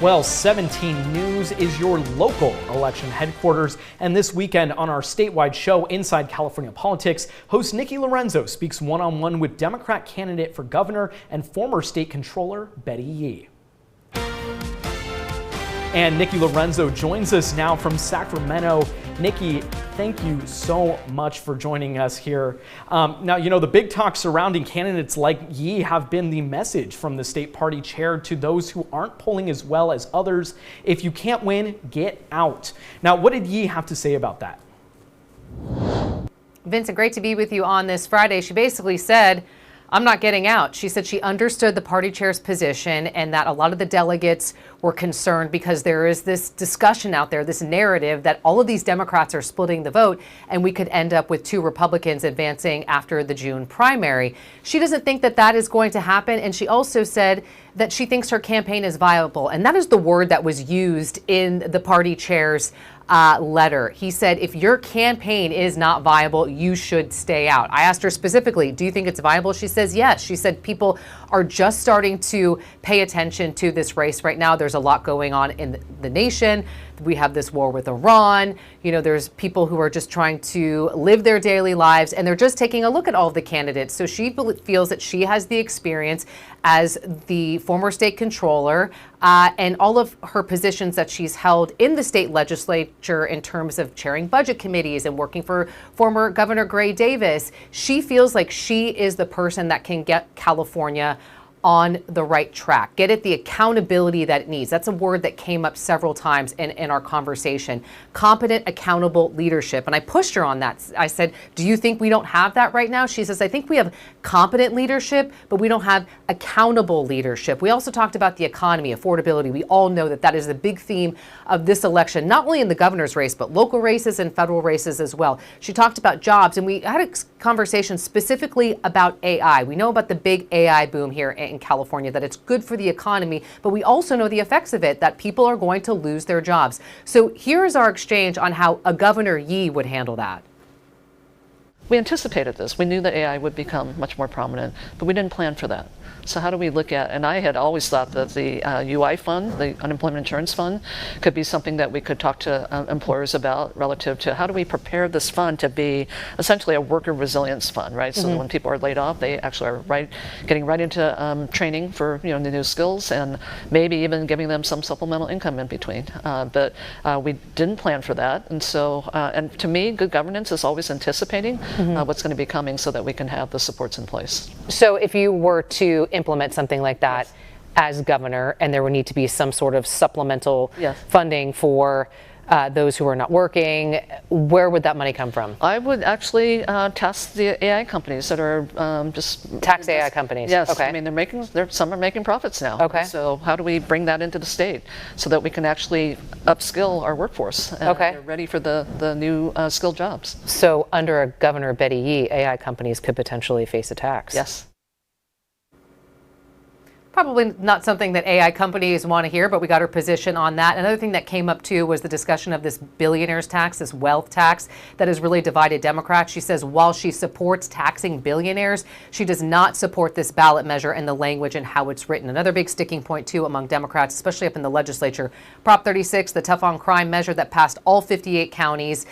Well, 17 News is your local election headquarters, and this weekend on our statewide show, Inside California Politics, host Nikki Lorenzo speaks one-on-one with Democrat candidate for governor and former state controller Betty Yee. And Nikki Lorenzo joins us now from Sacramento. Nikki, thank you so much for joining us here. Now, you know, the big talk surrounding candidates like Yee have been the message from the state party chair to those who aren't polling as well as others. If you can't win, get out. Now, what did Yee have to say about that? Vincent, great to be with you on this Friday. She basically said, I'm not getting out. She said she understood the party chair's position and that a lot of the delegates were concerned because there is this discussion out there, this narrative that all of these Democrats are splitting the vote and we could end up with 2 Republicans advancing after the June primary. She doesn't think that that is going to happen. And she also said that she thinks her campaign is viable. And that is the word that was used in the party chair's letter. He said, if your campaign is not viable, you should stay out. I asked her specifically, do you think it's viable? She says yes. She said people are just starting to pay attention to this race right now. There's a lot going on in the nation. We have this war with Iran. You know, there's people who are just trying to live their daily lives and they're just taking a look at all of the candidates. So she feels that she has the experience as the former state controller and all of her positions that she's held in the state legislature in terms of chairing budget committees and working for former Governor Gray Davis. She feels like she is the person that can get California on the right track, get it the accountability that it needs. That's a word that came up several times in our conversation. Competent, accountable leadership. And I pushed her on that. I said, do you think we don't have that right now? She says, I think we have competent leadership, but we don't have accountable leadership. We also talked about the economy, affordability. We all know that that is the big theme of this election, not only in the governor's race, but local races and federal races as well. She talked about jobs, and we had a conversation specifically about AI. We know about the big AI boom here in California, that it's good for the economy, but we also know the effects of it, that people are going to lose their jobs. So here's our exchange on how a Governor Yee would handle that. We anticipated this. We knew that AI would become much more prominent, but we didn't plan for that. So how do we look at, and I had always thought that the UI fund, the unemployment insurance fund, could be something that we could talk to employers about relative to how do we prepare this fund to be essentially a worker resilience fund, right? So that when people are laid off, they actually are getting right into training for the new skills and maybe even giving them some supplemental income in between. But we didn't plan for that. And so, and to me, good governance is always anticipating what's going to be coming so that we can have the supports in place. So if you were to implement something like that as governor and there would need to be some sort of supplemental funding for those who are not working, where would that money come from? I would actually task the AI companies that are just tax AI companies. Yes, okay. I mean some are making profits now. Okay. So how do we bring that into the state so that we can actually upskill our workforce and they're ready for the new skilled jobs? So under a Governor Betty Yee, AI companies could potentially face a tax. Yes. Probably not something that AI companies want to hear, but we got her position on that. Another thing that came up too was the discussion of this billionaires tax, this wealth tax that has really divided Democrats. She says while she supports taxing billionaires, she does not support this ballot measure and the language and how it's written. Another big sticking point too among Democrats, especially up in the legislature, Prop 36, the tough on crime measure that passed all 58 counties.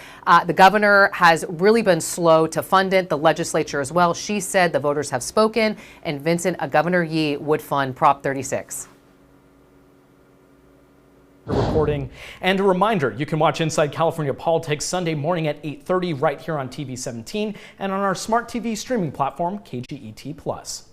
The governor has really been slow to fund it, the legislature as well. She said the voters have spoken, and Vincent, a Governor Yee would fund Prop 36. Reporting. And a reminder, you can watch Inside California Politics Sunday morning at 8:30 right here on TV 17 and on our smart TV streaming platform, KGET+.